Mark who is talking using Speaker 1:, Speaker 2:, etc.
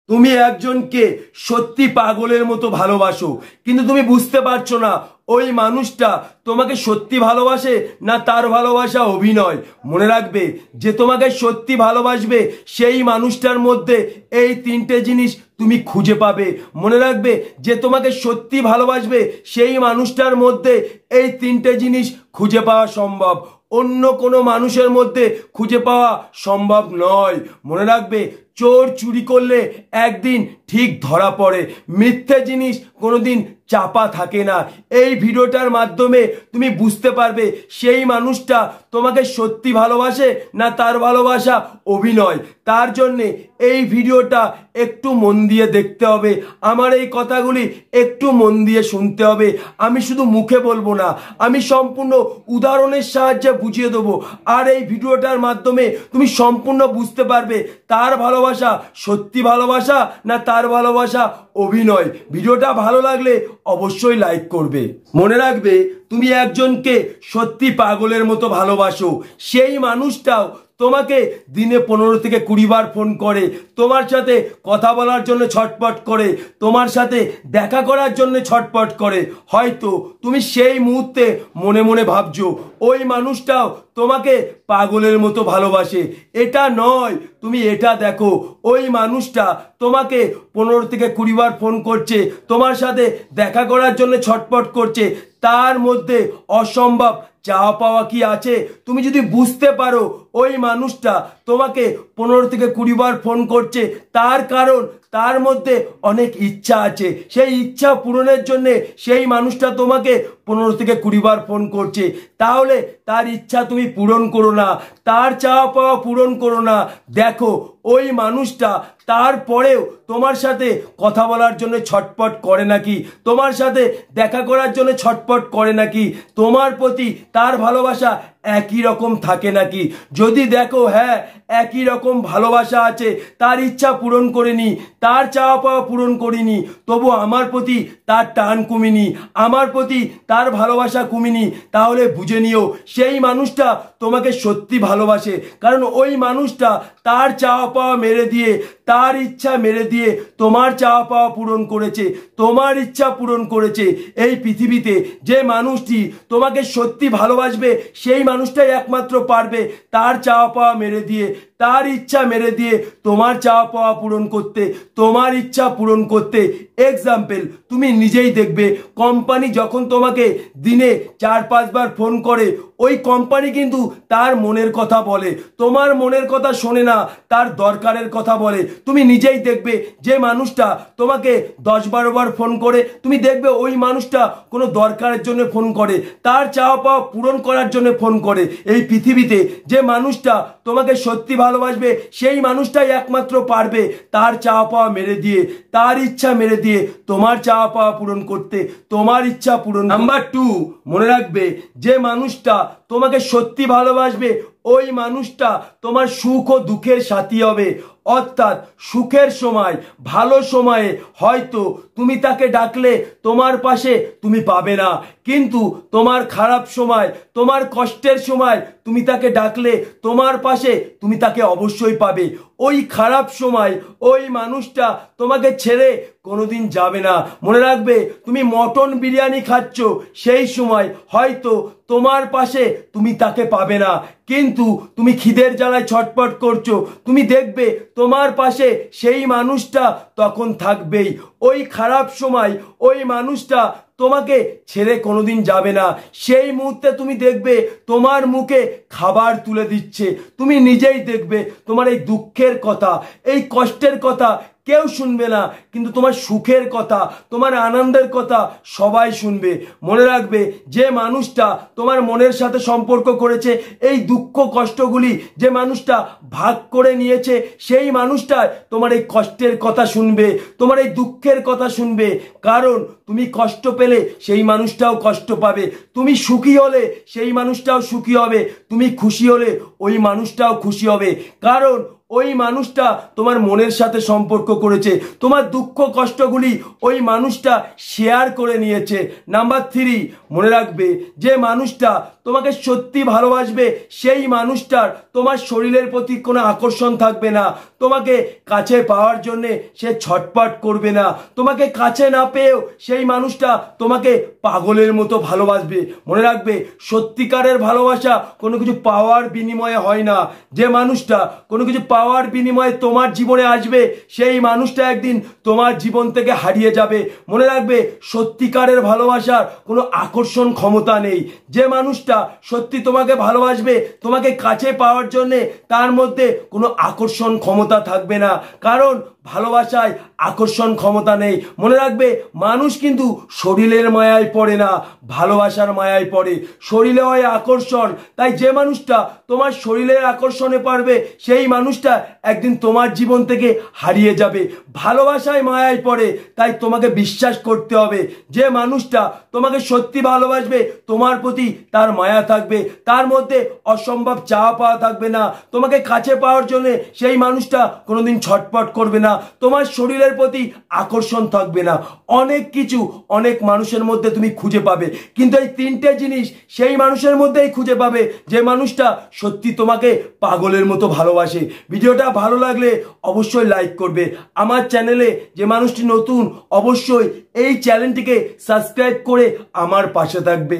Speaker 1: তুমি একজনকে সত্যি পাগলের মতো ভালোবাসো, কিন্তু তুমি বুঝতে পারছো না ওই মানুষটা তোমাকে সত্যি ভালোবাসে না তার ভালোবাসা অভিনয়। মনে রাখবে, যে তোমাকে সত্যি ভালোবাসবে সেই মানুষটার মধ্যে এই তিনটে জিনিস তুমি খুঁজে পাবে। মনে রাখবে, যে তোমাকে সত্যি ভালোবাসবে সেই মানুষটার মধ্যে এই তিনটে জিনিস খুঁজে পাওয়া সম্ভব, অন্য কোনো মানুষের মধ্যে খুঁজে পাওয়া সম্ভব নয়। মনে রাখবে, চোর চুরি করলে একদিন ঠিক ধরা পড়ে, মিথ্যে জিনিস কোনোদিন চাপা থাকে না। এই ভিডিওটার মাধ্যমে তুমি বুঝতে পারবে সেই মানুষটা তোমাকে সত্যি ভালোবাসে না তার ভালোবাসা অভিনয়। তার জন্যে এই ভিডিওটা একটু মন দিয়ে দেখতে হবে, আমার এই কথাগুলি একটু মন দিয়ে শুনতে হবে। আমি শুধু মুখে বলবো না, আমি সম্পূর্ণ উদাহরণের সাহায্যে বুঝিয়ে দেবো। আর এই ভিডিওটার মাধ্যমে তুমি সম্পূর্ণ বুঝতে পারবে তার ভালোবাসা সত্যি ভালোবাসা না তার ভালোবাসা অভিনয়। ভিডিওটা ভালো লাগলে অবশ্যই লাইক করবে। মনে রাখবে, তুমি একজনকে সত্যি পাগলের মতো ভালোবাসো, সেই মানুষটাও তোমাকে দিনে 15 থেকে 20 বার ফোন করে, তোমার সাথে কথা বলার জন্য ছটপট করে, তোমার সাথে দেখা করার জন্য ছটপট করে। হয়তো তুমি সেই মুহূর্তে মনে মনে ভাবছো ওই মানুষটাও তোমাকে পাগলের মতো ভালোবাসে। এটা নয়, তুমি এটা দেখো, ওই মানুষটা তোমাকে 15 থেকে 20 বার ফোন করছে, তোমার সাথে দেখা করার জন্য ছটপট করছে, তার মধ্যে অসম্ভব চাওয়া পাওয়া কি আছে? তুমি যদি বুঝতে পারো ওই মানুষটা তোমাকে 15 থেকে 20 বার ফোন করছে, তার কারণ তার মধ্যে অনেক ইচ্ছা আছে, সেই ইচ্ছা পূরণের জন্যে সেই মানুষটা তোমাকে 15 থেকে 20 বার ফোন করছে, তাহলে তার ইচ্ছা তুমি পূরণ করো না, তার চাওয়া পাওয়া পূরণ করো না। দেখো ওই মানুষটা তারপরেও তোমার সাথে কথা বলার জন্য ছটপট করে নাকি, তোমার সাথে দেখা করার জন্য ছটপট করে নাকি, তোমার প্রতি তার ভালোবাসা একই রকম থাকে নাকি। যদি দেখো হ্যাঁ একই রকম ভালোবাসা আছে, তার ইচ্ছা পূরণ করিনি, তার চাওয়া পাওয়া পূরণ করিনি, তবু আমার প্রতি তার টান কমিনি, আমার প্রতি তার ভালোবাসা কমিনি, তাহলে বুঝে নিও সেই মানুষটা তোমাকে সত্যি ভালোবাসে। কারণ ওই মানুষটা তার চাওয়া পাওয়া মেরে দিয়ে, তার ইচ্ছা মেরে দিয়ে তোমার চাওয়া পাওয়া পূরণ করেছে, তোমার ইচ্ছা পূরণ করেছে। এই পৃথিবীতে যে মানুষটি তোমাকে সত্যি ভালোবাসবে সেই মানুষটাই একমাত্র পারবে তার চাওয়া পাওয়া মেরে দিয়ে, তার ইচ্ছা মেরে দিয়ে তোমার চাওয়া পাওয়া পূরণ করতে, তোমার ইচ্ছা পূরণ করতে। এক্সাম্পল তুমি নিজেই দেখবে, কোম্পানি যখন তোমাকে দিনে 4-5 বার ফোন করে, ওই কোম্পানি কিন্তু তার মনের কথা বলে, তোমার মনের কথা শোনে না, তার দরকারের কথা বলে। তুমি নিজেই দেখবে যে মানুষটা তোমাকে 10-12 বার ফোন করে, তুমি দেখবে ওই মানুষটা কোনো দরকারের জন্য ফোন করে, তার চাওয়া পাওয়া পূরণ করার জন্য ফোন করে। এই পৃথিবীতে যে মানুষটা তোমাকে সত্যি ভালোবাসবে সেই মানুষটাই একমাত্র পারবে তার চাওয়া পাওয়া মেরে দিয়ে, তার ইচ্ছা মেরে দিয়ে তোমার চাওয়া পাওয়া পূরণ করতে, তোমার ইচ্ছা পূরণ। নাম্বার 2, মনে রাখবে, যে মানুষটা তোমাকে সত্যি ভালোবাসবে ওই মানুষটা তোমার সুখ ও দুঃখের সাথী হবে। অর্থাৎ সুখের সময়, ভালো সময়ে হয়তো তুমি তাকে ডাকলে তোমার পাশে তুমি পাবে না, কিন্তু তোমার খারাপ সময়, তোমার কষ্টের সময় তুমি তাকে ডাকলে তোমার পাশে তুমি তাকে অবশ্যই পাবে। ওই খারাপ সময় ওই মানুষটা তোমাকে ছেড়ে কোনোদিন যাবে না। মনে রাখবে, তুমি মটন বিরিয়ানি খাচ্ছ, সেই সময় হয়তো তোমার পাশে তুমি তাকে পাবে না, কিন্তু তুমি খিদের জ্বালায় ছটপট করছো, তুমি দেখবে তোমার পাশে সেই মানুষটা তখন থাকবেই। ওই খারাপ সময় ওই মানুষটা তোমাকে ছেড়ে কোনোদিন যাবে না। সেই মুহূর্তে তুমি দেখবে তোমার মুখে খাবার তুলে দিচ্ছে, তুমি নিজেই দেখবে তোমার এই দুঃখের কথা, এই কষ্টের কথা কেউ শুনবে না, কিন্তু তোমার সুখের কথা, তোমার আনন্দের কথা সবাই শুনবে। মনে রাখবে, যে মানুষটা তোমার মনের সাথে সম্পর্ক করেছে, এই দুঃখ কষ্টগুলি যে মানুষটা ভাগ করে নিয়েছে, সেই মানুষটা তোমার এই কষ্টের কথা শুনবে, তোমার এই দুঃখের কথা শুনবে। কারণ তুমি কষ্ট পেলে সেই মানুষটাও কষ্ট পাবে, তুমি সুখী হলে সেই মানুষটাও সুখী হবে, তুমি খুশি হলে ওই মানুষটাও খুশি হবে। কারণ ওই মানুষটা তোমার মনের সাথে সম্পর্ক করেছে, তোমার দুঃখ কষ্টগুলি ওই মানুষটা শেয়ার করে নিয়েছে। নাম্বার 3, মনে রাখবে যে মানুষটা তোমাকে সত্যি ভালোবাসবে সেই মানুষটার তোমার শরীরের প্রতি কোনো আকর্ষণ থাকবে না, তোমাকে কাছে পাওয়ার জন্য সে ছটপট করবে না, তোমাকে কাছে না পেয়েও সেই মানুষটা তোমাকে পাগলের মতো ভালোবাসবে। মনে রাখবে সত্যিকারের ভালোবাসা কোনো কিছু পাওয়ার বিনিময়ে হয় না। যে মানুষটা কোনো কিছু পাওয়ার বিনিময়ে তোমার জীবনে আসবে সেই মানুষটা একদিন তোমার জীবন থেকে হারিয়ে যাবে। মনে রাখবে সত্যিকারের ভালোবাসার কোনো আকর্ষণ ক্ষমতা নেই। যে মানুষটা সত্যি তোমাকে ভালোবাসবে তোমাকে কাছে পাওয়ার জন্য তার মধ্যে কোনো আকর্ষণ ক্ষমতা থাকবে না, কারণ ভালোবাসায় আকর্ষণ ক্ষমতা নেই। মনে রাখবে মানুষ কিন্তু শরীরের মায়ায় পড়ে না, ভালোবাসার মায়ায় পড়ে। শরীরে হয় আকর্ষণ, তাই যে মানুষটা তোমার শরীরের আকর্ষণে পারবে সেই মানুষটা একদিন তোমার জীবন থেকে হারিয়ে যাবে। ভালোবাসায় মায়ায় পড়ে, তাই তোমাকে বিশ্বাস করতে হবে যে মানুষটা তোমাকে সত্যি ভালোবাসবে তোমার প্রতি তার মায়া থাকবে, তার মধ্যে অসম্ভব চাওয়া পাওয়া থাকবে না, তোমাকে কাছে পাওয়ার জন্য সেই মানুষটা কোনোদিন ছটপট করবে না, তোমার শরীরের প্রতি আকর্ষণ থাকবে না। অনেক কিছু অনেক মানুষের মধ্যে তুমি খুঁজে পাবে, কিন্তু এই 3টে জিনিস সেই মানুষের মধ্যেই খুঁজে পাবে যে মানুষটা সত্যি তোমাকে পাগলের মতো ভালোবাসে। ভিডিওটা ভালো লাগলে অবশ্যই লাইক করবে। আমার চ্যানেলে যে মানুষটি নতুন অবশ্যই এই চ্যানেলটিকে সাবস্ক্রাইব করে আমার পাশে থাকবে।